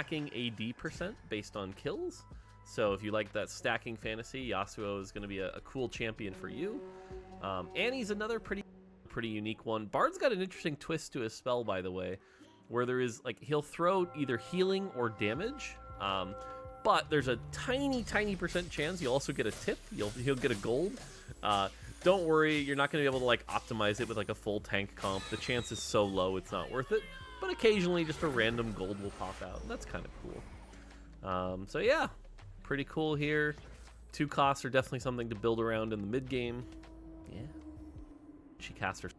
stacking AD percent based on kills. So if you like that stacking fantasy, Yasuo is going to be a cool champion for you. Annie's another pretty unique one. Bard's got an interesting twist to his spell, by the way, where there is, like, he'll throw either healing or damage, but there's a tiny percent chance you'll also get a tip. He'll get a gold. Don't worry, you're not going to be able to, like, optimize it with, like, a full tank comp. The chance is so low, it's not worth it. But occasionally, just a random gold will pop out. That's kind of cool. So yeah, pretty cool here. 2 costs are definitely something to build around in the mid game. Yeah. She casts her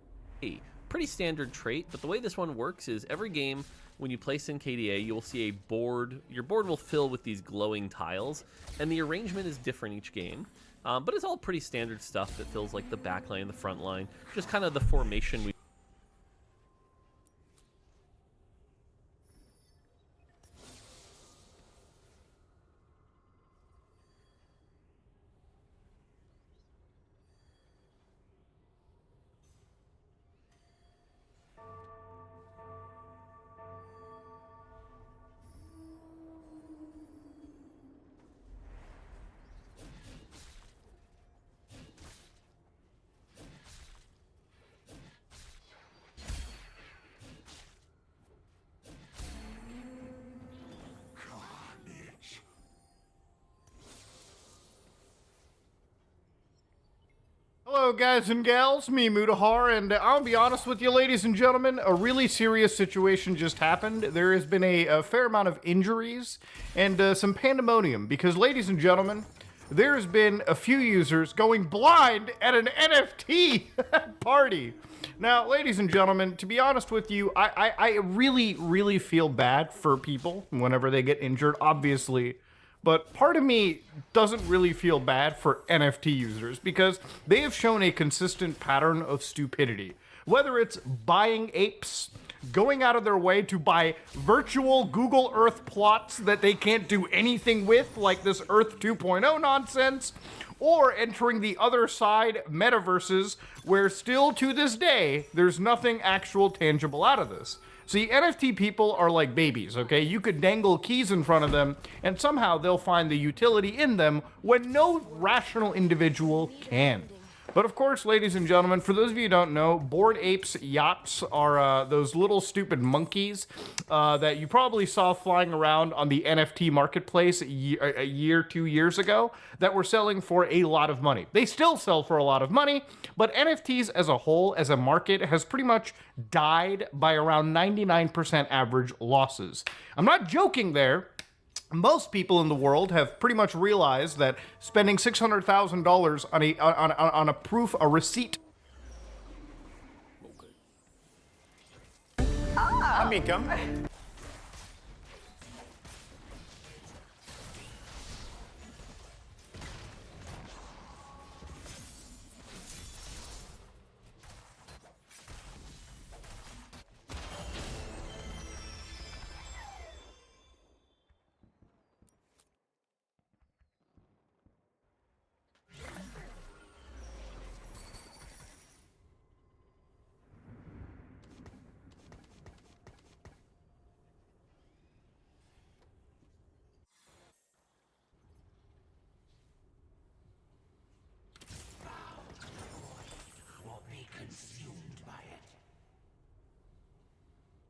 pretty standard trait, but the way this one works is every game when you place in KDA, you will see a board. Your board will fill with these glowing tiles, and the arrangement is different each game. But it's all pretty standard stuff that fills, like, the back line, the front line, just kind of the formation we. Hello guys and gals, me Mutahar, and I'll be honest with you ladies and gentlemen, a really serious situation just happened. There has been a fair amount of injuries and some pandemonium because, ladies and gentlemen, there's been a few users going blind at an NFT party. Now, ladies and gentlemen, to be honest with you, I really feel bad for people whenever they get injured, obviously. But part of me doesn't really feel bad for NFT users because they have shown a consistent pattern of stupidity. Whether it's buying apes, going out of their way to buy virtual Google Earth plots that they can't do anything with, like this Earth 2.0 nonsense, or entering the other side metaverses where still to this day, there's nothing actual tangible out of this. See, NFT people are like babies, okay? You could dangle keys in front of them, and somehow they'll find the utility in them when no rational individual can. But of course, ladies and gentlemen, for those of you who don't know, Bored Apes yachts are those little stupid monkeys that you probably saw flying around on the NFT marketplace a year, 2 years ago, that were selling for a lot of money. They still sell for a lot of money, but NFTs as a whole, as a market, has pretty much died by around 99% average losses. I'm not joking there. Most people in the world have pretty much realized that spending $600,000 on a proof, a receipt. Ah. Amica.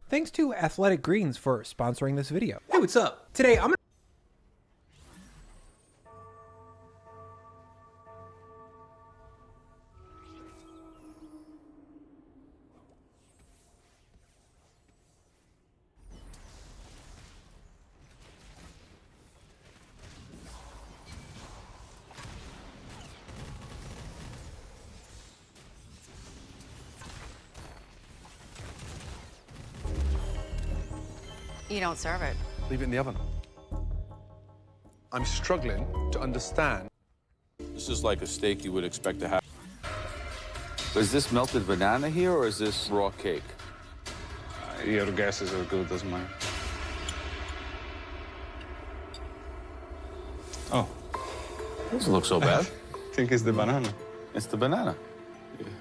Thanks to Athletic Greens for sponsoring this video. Hey, what's up? Today I'm You don't serve it. Leave it in the oven. I'm struggling to understand. This is like a steak you would expect to have. Is this melted banana here, or is this raw cake? Your guess is as good as mine. Oh. Doesn't look so bad. I think it's the banana. It's the banana.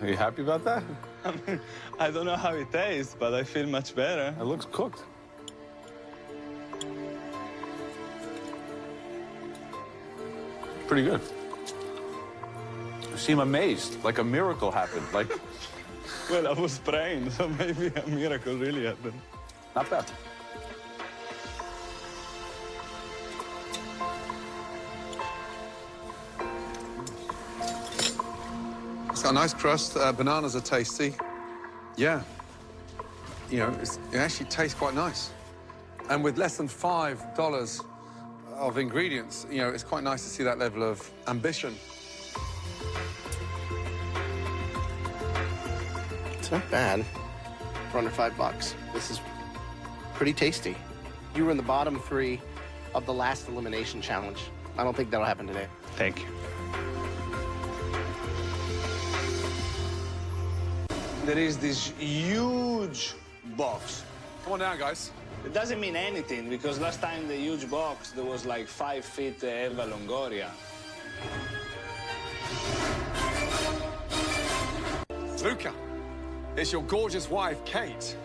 Are you happy about that? I mean, I don't know how it tastes, but I feel much better. It looks cooked. Pretty good. You seem amazed, like a miracle happened. Like, Well, I was praying, so maybe a miracle really happened. not bad. It's got a nice crust. Bananas are tasty. Yeah. You know, it actually tastes quite nice. And with less than $5 of ingredients, you know, it's quite nice to see that level of ambition. It's not bad for under $5. This is pretty tasty. You were in the bottom 3 of the last elimination challenge. I don't think that'll happen today. Thank you. There is this huge box. Come on down, guys. It doesn't mean anything, because last time the huge box, there was like 5 feet Eva Longoria. Luca, it's your gorgeous wife, Kate.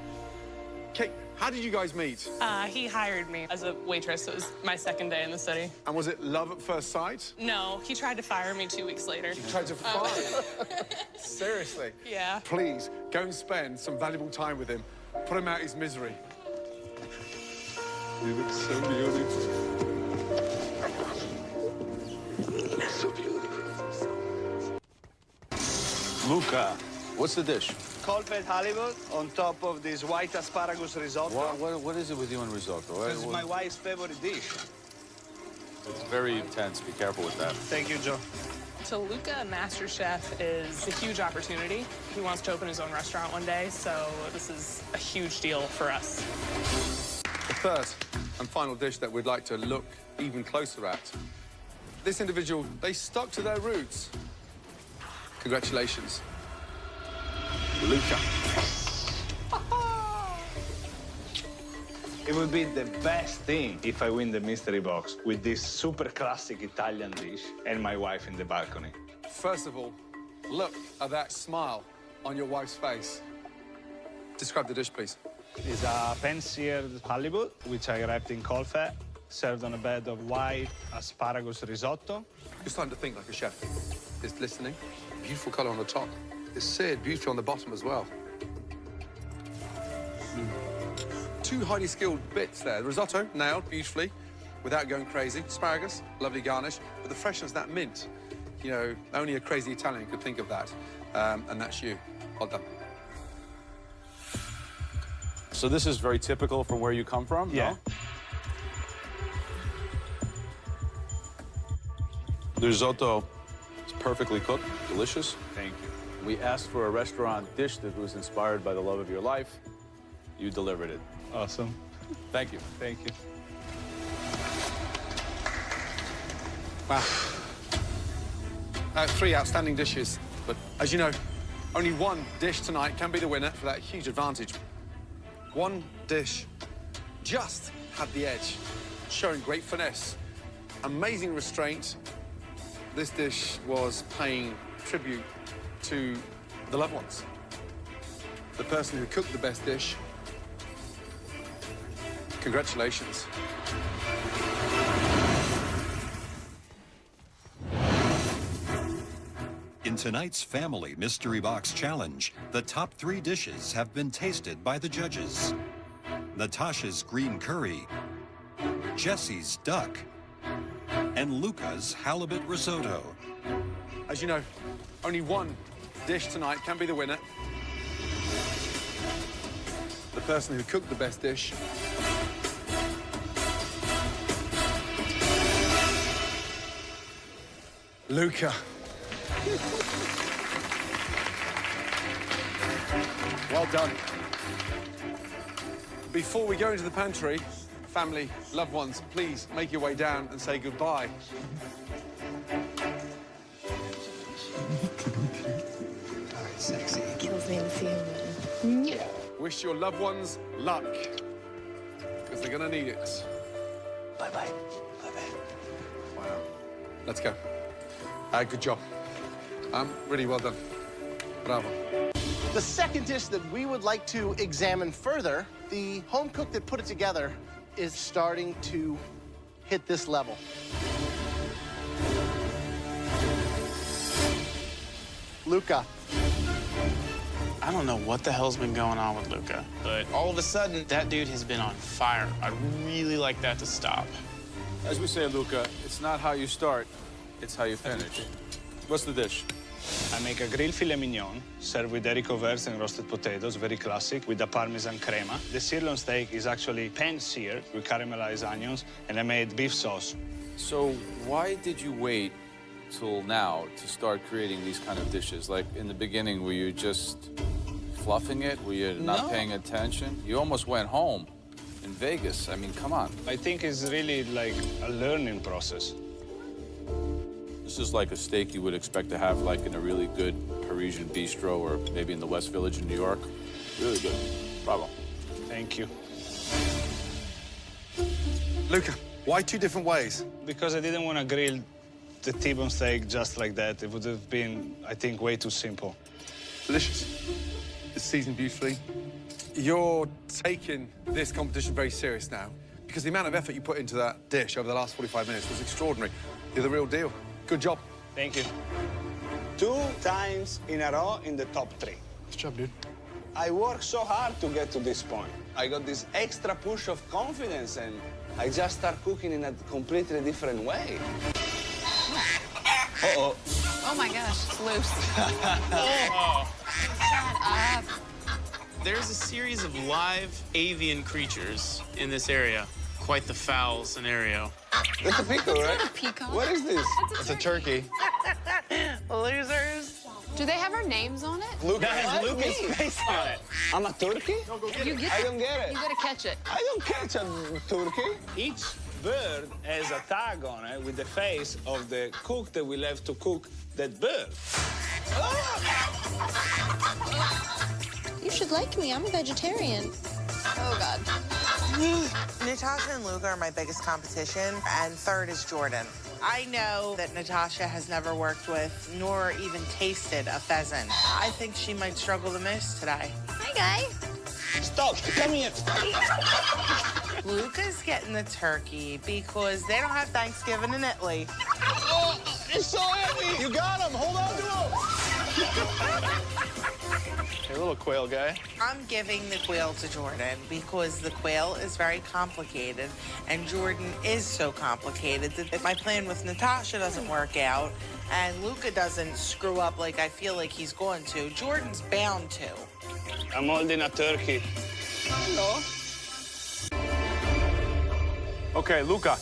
Kate, how did you guys meet? He hired me as a waitress. It was my second day in the city. And was it love at first sight? No, he tried to fire me 2 weeks later. You tried to fire Seriously? Yeah. Please, go and spend some valuable time with him. Put him out his misery. You look so beautiful. So beautiful. Luca, what's the dish? Cold-fed halibut on top of this white asparagus risotto. What is it with you and risotto? This is my wife's favorite dish. It's very intense. Be careful with that. Thank you, Joe. So Luca MasterChef is a huge opportunity. He wants to open his own restaurant one day, so this is a huge deal for us. The third and final dish that we'd like to look even closer at. This individual, they stuck to their roots. Congratulations. Luca. It would be the best thing if I win the mystery box with this super classic Italian dish and my wife in the balcony. First of all, look at that smile on your wife's face. Describe the dish, please. It's a pan-seared halibut, which I wrapped in cold fat, served on a bed of white asparagus risotto. You're starting to think like a chef. It's glistening. Beautiful color on the top. It's seared beautifully on the bottom as well. Two highly skilled bits there. The risotto, nailed beautifully, without going crazy. Asparagus, lovely garnish. But the freshness, that mint, you know, only a crazy Italian could think of that. And that's you. Well done. So this is very typical from where you come from? Yeah. No? The risotto is perfectly cooked, delicious. Thank you. We asked for a restaurant dish that was inspired by the love of your life. You delivered it. Awesome. Thank you. Thank you. Wow. 3 outstanding dishes. But as you know, only one dish tonight can be the winner for that huge advantage. One dish just had the edge, showing great finesse, amazing restraint. This dish was paying tribute to the loved ones. The person who cooked the best dish. Congratulations. In tonight's Family Mystery Box Challenge, the top 3 dishes have been tasted by the judges. Natasha's green curry, Jesse's duck, and Luca's halibut risotto. As you know, only one dish tonight can be the winner. The person who cooked the best dish. Luca. Well done. Before we go into the pantry, family, loved ones, please make your way down and say goodbye. Sexy. Kills me to see him. Yeah. Wish your loved ones luck, because they're gonna need it. Bye-bye. Bye-bye. Wow. Let's go. Good job. Really well done. Bravo. The second dish that we would like to examine further, the home cook that put it together is starting to hit this level. Luca. I don't know what the hell's been going on with Luca, but all of a sudden, that dude has been on fire. I'd really like that to stop. As we say, Luca, it's not how you start, it's how you finish. What's the dish? I make a grilled filet mignon, served with haricot verts and roasted potatoes, very classic, with the Parmesan crema. The sirloin steak is actually pan-seared with caramelized onions, and I made beef sauce. So why did you wait till now to start creating these kind of dishes? Like, in the beginning, were you just fluffing it? Were you not paying attention? You almost went home in Vegas. I mean, come on. I think it's really like a learning process. This is like a steak you would expect to have like in a really good Parisian bistro or maybe in the West Village in New York. Really good. Bravo. Thank you. Luca, why two different ways? Because I didn't want to grill the T-bone steak just like that. It would have been, I think, way too simple. Delicious. It's seasoned beautifully. You're taking this competition very serious now because the amount of effort you put into that dish over the last 45 minutes was extraordinary. You're the real deal. Good job. Thank you. 2 times in a row in the top 3. Good job, dude. I worked so hard to get to this point. I got this extra push of confidence, and I just start cooking in a completely different way. Uh-oh. Oh, my gosh, it's loose. Shut up. There's a series of live avian creatures in this area. Quite the foul scenario. That's a peacock, right? Not a peacock. What is this? It's a turkey. Losers. Do they have our names on it? Luca. That has Luca's face on it. I'm a turkey? I don't get it. You gotta catch it. I don't catch a turkey. Each bird has a tag on it with the face of the cook that will have to cook that bird. You should like me. I'm a vegetarian. Oh, God. Natasha and Luca are my biggest competition, and third is Jordan. I know that Natasha has never worked with nor even tasted a pheasant. I think she might struggle the most today. Hi, guy. Stop. Come here. Luca's getting the turkey because they don't have Thanksgiving in Italy. Oh, it's so heavy. You got him. Hold on to him. Hey, little quail guy. I'm giving the quail to Jordan because the quail is very complicated, and Jordan is so complicated that if my plan with Natasha doesn't work out and Luca doesn't screw up like I feel like he's going to, Jordan's bound to. I'm holding a turkey. Hello. Okay, Luca.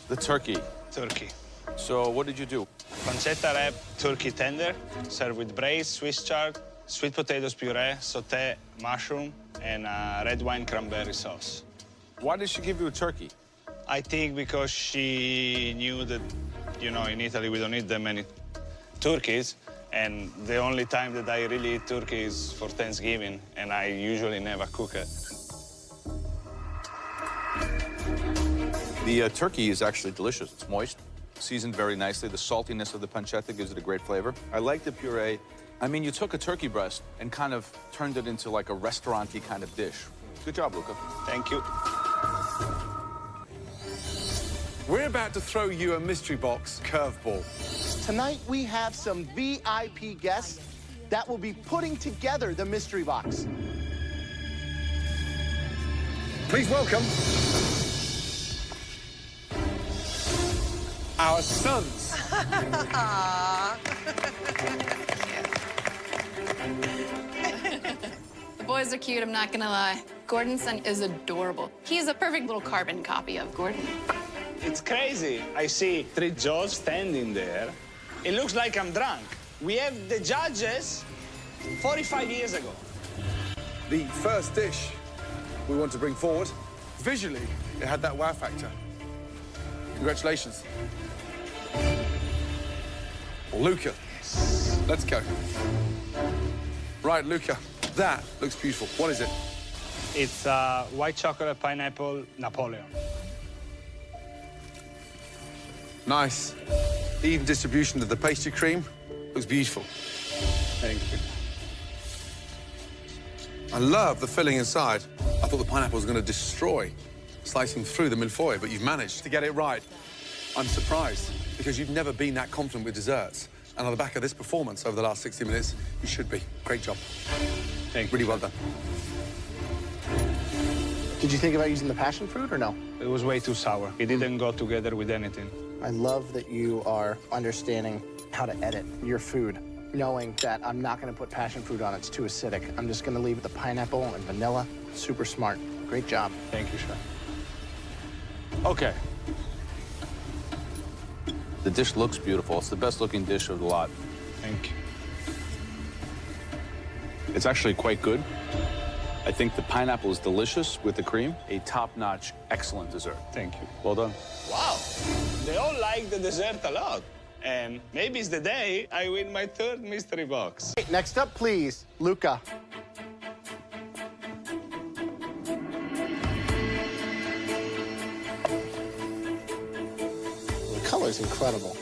The turkey. Turkey. So what did you do? Pancetta wrap, turkey tender, served with braised Swiss chard, sweet potatoes puree, sauté, mushroom, and red wine cranberry sauce. Why did she give you a turkey? I think because she knew that, you know, in Italy we don't eat that many turkeys, and the only time that I really eat turkey is for Thanksgiving, and I usually never cook it. The turkey is actually delicious. It's moist, seasoned very nicely. The saltiness of the pancetta gives it a great flavor. I like the puree. I mean, you took a turkey breast and kind of turned it into like a restaurant-y kind of dish. Good job, Luca. Thank you. We're about to throw you a mystery box curveball. Tonight, we have some VIP guests that will be putting together the mystery box. Please welcome our sons. The boys are cute, I'm not gonna lie. Gordon's son is adorable. He's a perfect little carbon copy of Gordon. It's crazy. I see 3 Joes standing there. It looks like I'm drunk. We have the judges 45 years ago. The first dish we want to bring forward, visually, it had that wow factor. Congratulations. Luca, let's go. Right, Luca, that looks beautiful. What is it? It's white chocolate pineapple Napoleon. Nice. Even distribution of the pastry cream looks beautiful. Thank you. I love the filling inside. I thought the pineapple was going to destroy slicing through the millefeuille, but you've managed to get it right. I'm surprised because you've never been that confident with desserts. And on the back of this performance over the last 60 minutes, you should be. Great job. Thank you. Really well done. Did you think about using the passion fruit or no? It was way too sour. It didn't go together with anything. I love that you are understanding how to edit your food, knowing that I'm not going to put passion fruit on it. It's too acidic. I'm just going to leave it the pineapple and vanilla. Super smart. Great job. Thank you, chef. Okay. The dish looks beautiful. It's the best looking dish of the lot. Thank you. It's actually quite good. I think the pineapple is delicious with the cream. A top-notch, excellent dessert. Thank you. Well done. Wow. They all like the dessert a lot. And maybe it's the day I win my 3rd mystery box. Next up, please, Luca. The color's incredible.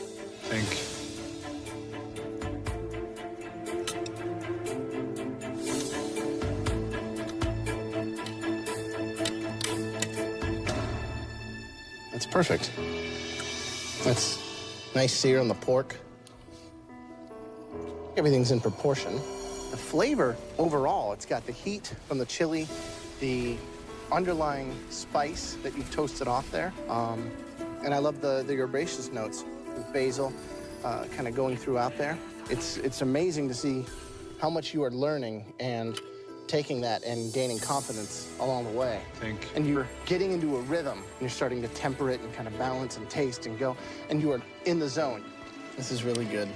Thank you. That's perfect. That's nice sear on the pork. Everything's in proportion. The flavor overall, it's got the heat from the chili, the underlying spice that you've toasted off there. And I love the herbaceous notes with basil kind of going throughout there. It's amazing to see how much you are learning and taking that and gaining confidence along the way. Thank you. And you're getting into a rhythm, and you're starting to temper it and kind of balance and taste and go, and you are in the zone. This is really good.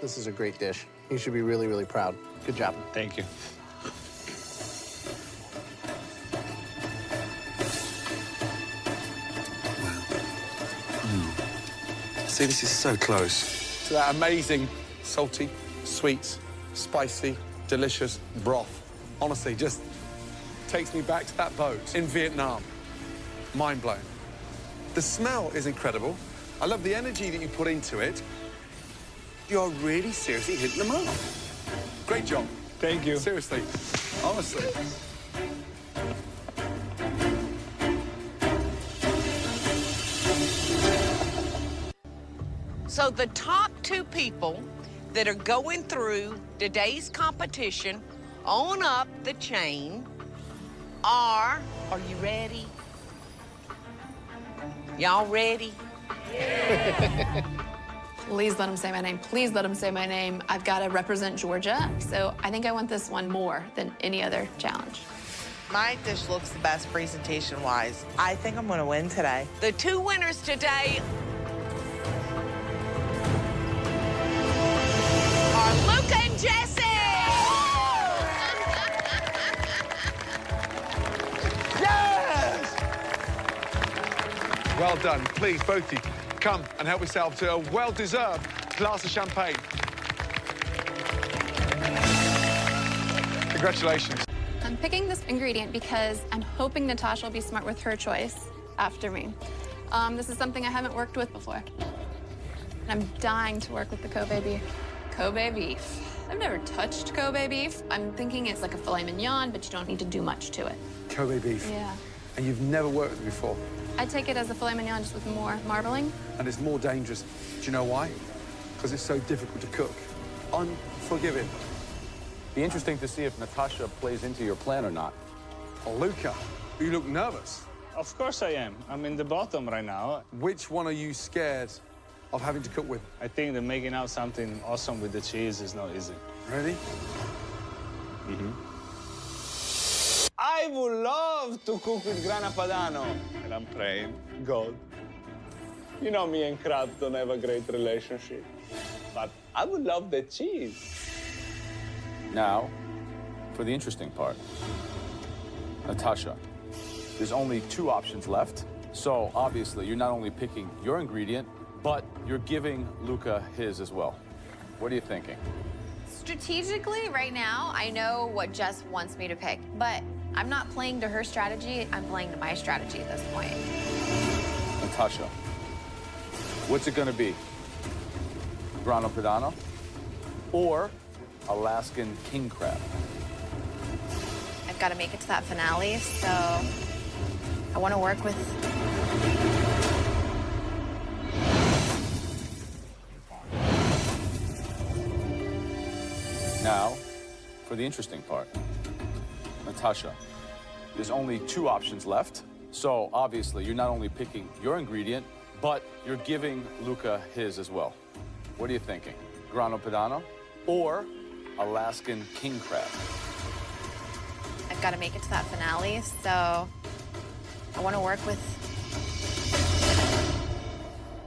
This is a great dish. You should be really, really proud. Good job. Thank you. See, this is so close to that amazing, salty, sweet, spicy, delicious broth. Honestly, just takes me back to that boat in Vietnam. Mind blown. The smell is incredible. I love the energy that you put into it. You're really seriously hitting the mark. Great job. Thank you. Seriously, honestly. So the top 2 people that are going through today's competition on up the chain are you ready? Y'all ready? Please let him say my name. Please let him say my name. I've got to represent Georgia, so I think I want this one more than any other challenge. My dish looks the best presentation-wise. I think I'm gonna win today. The 2 winners today are Luca and Jesse! Yes! Well done. Please, both of you, come and help yourself to a well-deserved glass of champagne. Congratulations. I'm picking this ingredient because I'm hoping Natasha will be smart with her choice after me. This is something I haven't worked with before. I'm dying to work with the Kobe beef. Kobe beef. I've never touched Kobe beef. I'm thinking it's like a filet mignon, but you don't need to do much to it. Kobe beef. Yeah. And you've never worked with it before. I take it as a filet mignon just with more marbling. And it's more dangerous. Do you know why? Because it's so difficult to cook. Unforgiving. Be interesting to see if Natasha plays into your plan or not. Oh, Luca, you look nervous. Of course I am. I'm in the bottom right now. Which one are you scared of having to cook with? I think that making out something awesome with the cheese is not easy. Ready? Mm-hmm. I would love to cook with Grana Padano. And I'm praying, God. You know me and crab don't have a great relationship. But I would love the cheese. Now, for the interesting part. Natasha, there's only 2 options left. So obviously, you're not only picking your ingredient, but you're giving Luca his as well. What are you thinking? Strategically, right now, I know what Jess wants me to pick, but I'm not playing to her strategy. I'm playing to my strategy at this point. Natasha, what's it gonna be? Grana Padano or Alaskan king crab? I've got to make it to that finale, so I want to work with for the interesting part. Natasha, there's only 2 options left. So obviously, you're not only picking your ingredient, but you're giving Luca his as well. What are you thinking? Grano Padano or Alaskan king crab? I've got to make it to that finale, so I want to work with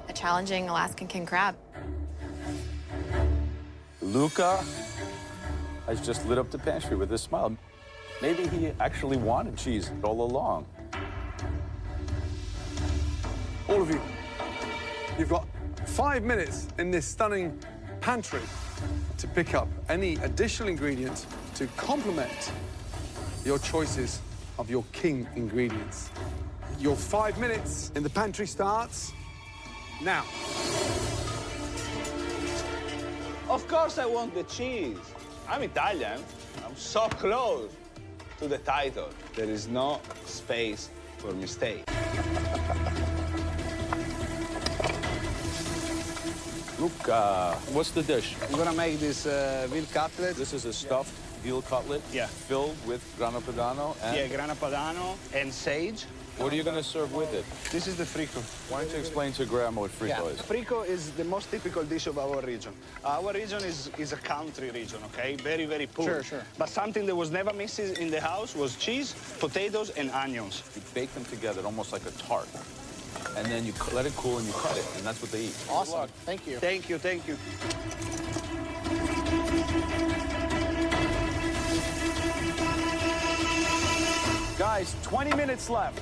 a challenging Alaskan king crab. Luca has just lit up the pantry with his smile. Maybe he actually wanted cheese all along. All of you, you've got 5 minutes in this stunning pantry to pick up any additional ingredients to complement your choices of your king ingredients. Your 5 minutes in the pantry starts now. Of course I want the cheese. I'm Italian. I'm so close to the title. There is no space for mistake. Luca, what's the dish? I'm gonna make this veal cutlet. This is a stuffed veal cutlet filled with grana padano and... Yeah, grana padano and sage. What are you going to serve with it? This is the frico. Why don't you explain to Grandma what frico is? Frico is the most typical dish of our region. Our region is a country region, okay? Very, very poor. Sure, sure. But something that was never missing in the house was cheese, potatoes, and onions. You bake them together almost like a tart. And then you let it cool and you cut it, and that's what they eat. Awesome. Thank you. Thank you, thank you. Guys, 20 minutes left.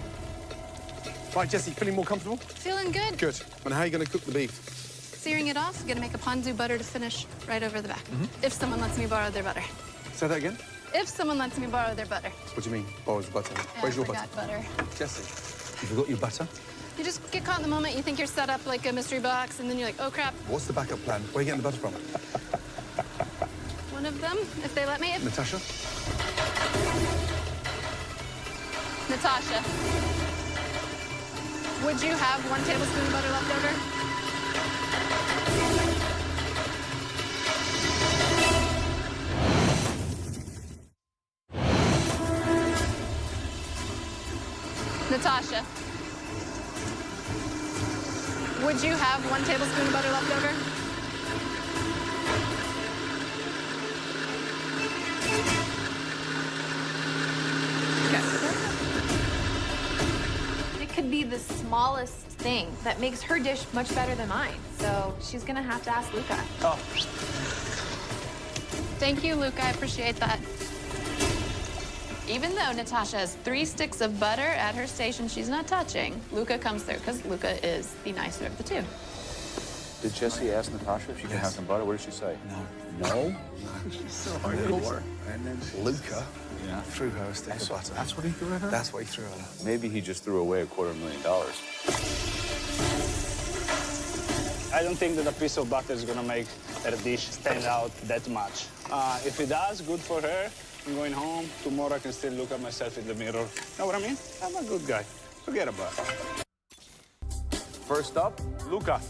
Right, Jesse, feeling more comfortable? Feeling good. Good. And how are you going to cook the beef? Searing it off, gonna make a ponzu butter to finish right over the back. If someone lets me borrow their butter. Say that again? If someone lets me borrow their butter. What do you mean, borrows the butter? Where's your butter? butter? Jesse, you forgot your butter? You just get caught in the moment. You think you're set up like a mystery box, and then you're like, oh, crap. What's the backup plan? Where are you getting the butter from? One of them, if they let me. Natasha? Natasha, would you have 1 tablespoon of butter left over? Natasha, would you have 1 tablespoon of butter left over? It could be the smallest thing that makes her dish much better than mine. So she's gonna have to ask Luca. Oh. Thank you, Luca. I appreciate that. Even though Natasha has 3 sticks of butter at her station she's not touching, Luca comes through because Luca is the nicer of the 2. Did Jessie ask Natasha if she can have some butter? What did she say? No. She's so hardcore. And then Luca threw her a stick of butter. That's what he threw at her? That's what he threw at her. Maybe he just threw away $250,000. I don't think that a piece of butter is gonna make her dish stand out that much. If it does, good for her. I'm going home. Tomorrow I can still look at myself in the mirror. Know what I mean? I'm a good guy. Forget about it. First up, Luca.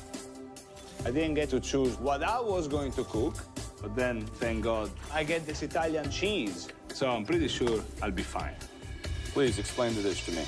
I didn't get to choose what I was going to cook, but then, thank God, I get this Italian cheese. So I'm pretty sure I'll be fine. Please explain the dish to me.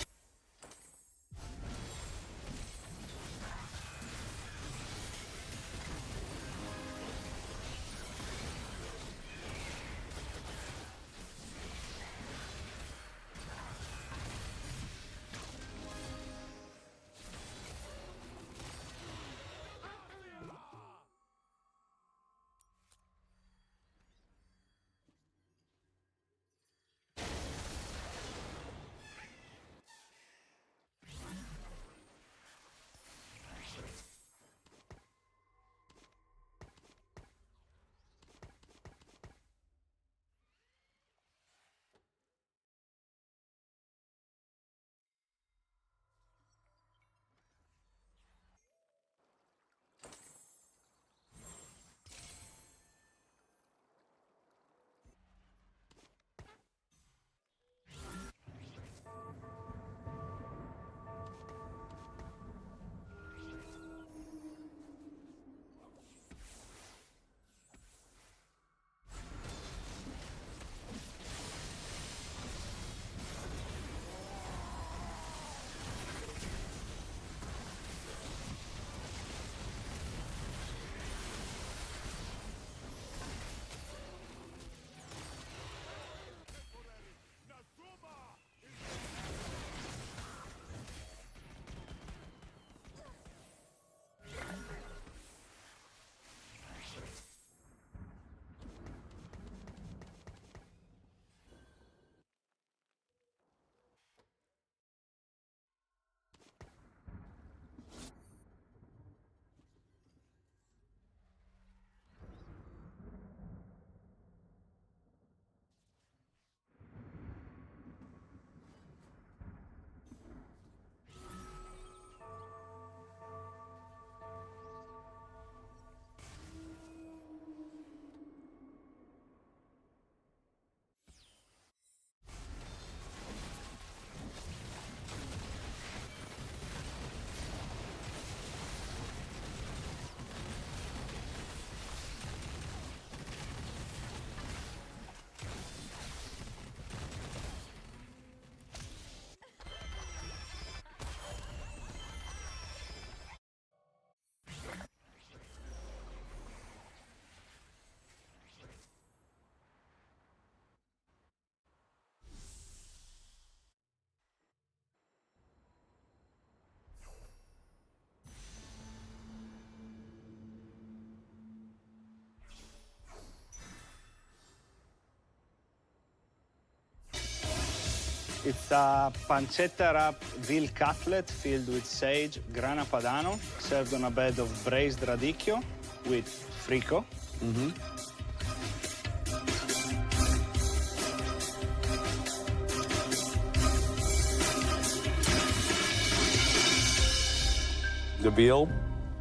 It's a pancetta wrap veal cutlet filled with sage, grana padano, served on a bed of braised radicchio with frico. The veal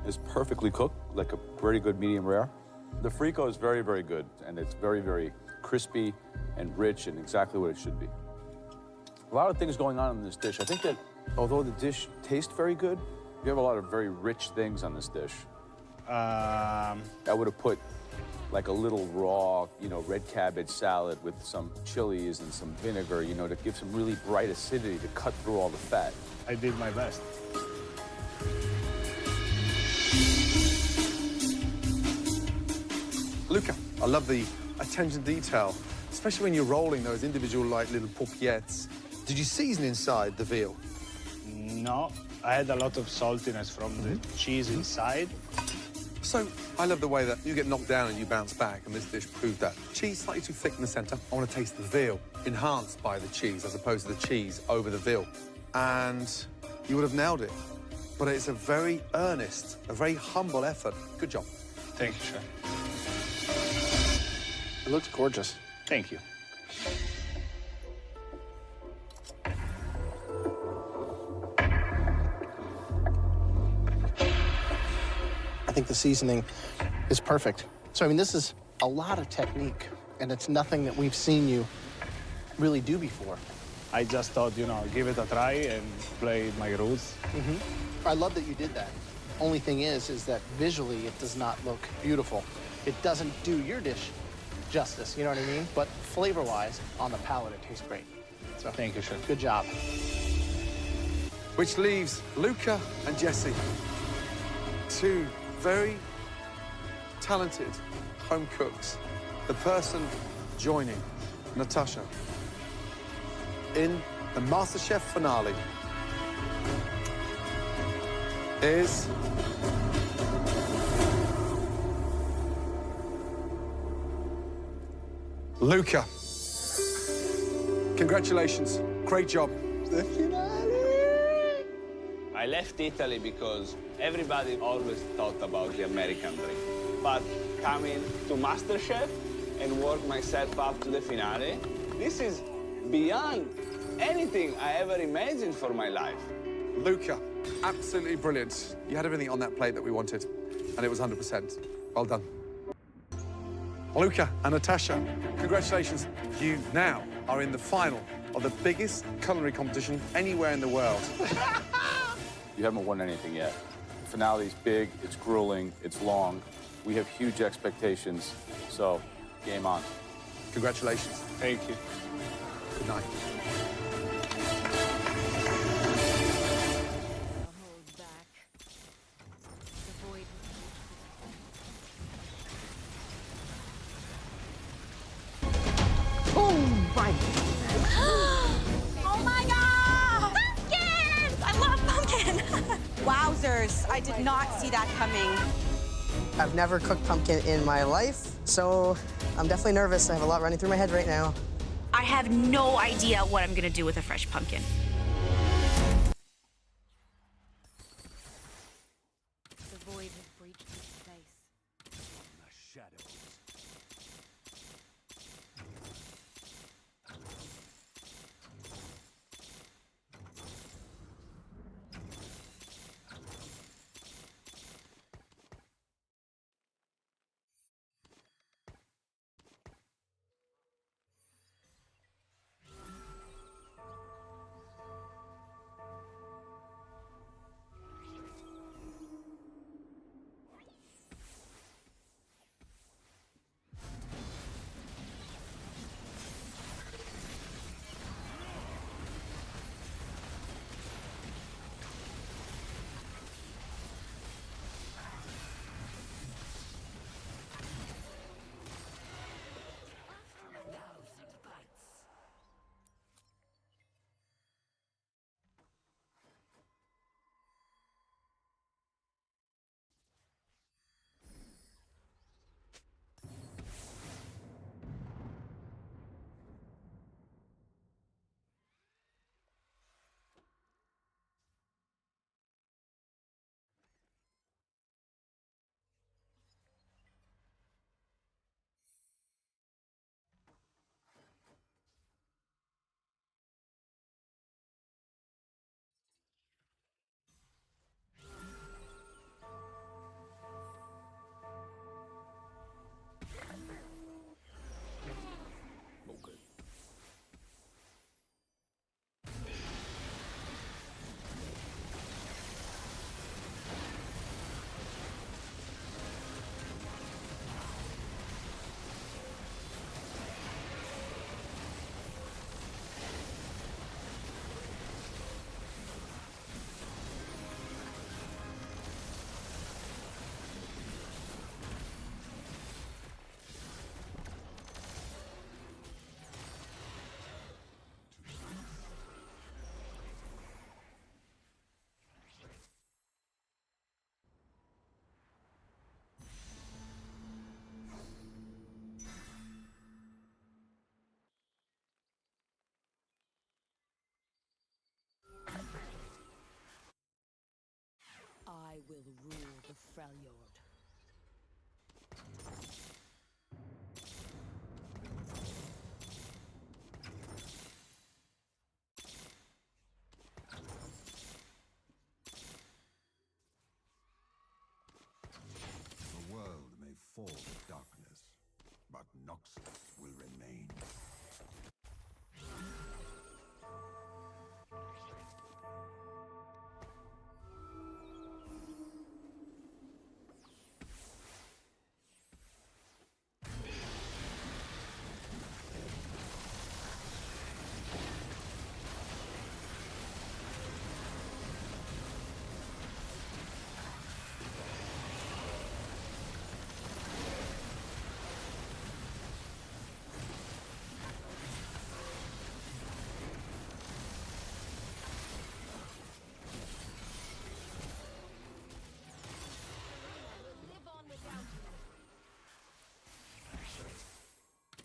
is perfectly cooked, like a very good medium rare. The frico is very, very good, and it's very, very crispy and rich and exactly what it should be. A lot of things going on in this dish. I think that although the dish tastes very good, you have a lot of very rich things on this dish. I would have put like a little raw, red cabbage salad with some chilies and some vinegar, to give some really bright acidity to cut through all the fat. I did my best. Luca, I love the attention to detail, especially when you're rolling those individual, little paupiètes. Did you season inside the veal? No, I had a lot of saltiness from the cheese inside. So, I love the way that you get knocked down and you bounce back, and this dish proved that. Cheese slightly too thick in the center. I want to taste the veal, enhanced by the cheese, as opposed to the cheese over the veal. And you would have nailed it. But it's a very earnest, a very humble effort. Good job. Thank you, Chef. It looks gorgeous. Thank you. I think the seasoning is perfect. So, I mean, this is a lot of technique, and it's nothing that we've seen you really do before. I just thought, give it a try and play my roots. I love that you did that. Only thing is that visually it does not look beautiful. It doesn't do your dish justice, you know what I mean? But flavor-wise, on the palate, it tastes great. So thank you, Chef. Good job. Which leaves Luca and Jesse, two very talented home cooks. The person joining Natasha in the MasterChef finale is Luca. Congratulations. Great job. The finale! I left Italy because everybody always thought about the American dream. But coming to MasterChef and work myself up to the finale, this is beyond anything I ever imagined for my life. Luca, absolutely brilliant. You had everything on that plate that we wanted, and it was 100%. Well done. Luca and Natasha, congratulations. You now are in the final of the biggest culinary competition anywhere in the world. You haven't won anything yet. The finale's big, it's grueling, it's long. We have huge expectations, so game on. Congratulations. Thank you. Good night. Oh my God! Pumpkins! I love pumpkin! Wowzers, I did not see that coming. I've never cooked pumpkin in my life, so I'm definitely nervous. I have a lot running through my head right now. I have no idea what I'm gonna do with a fresh pumpkin. The void has breached this space. The shadows. will rule the Freljord. The world may fall to darkness, but Nasus will remain. Live on without you.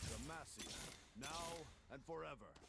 Demacia, now and forever.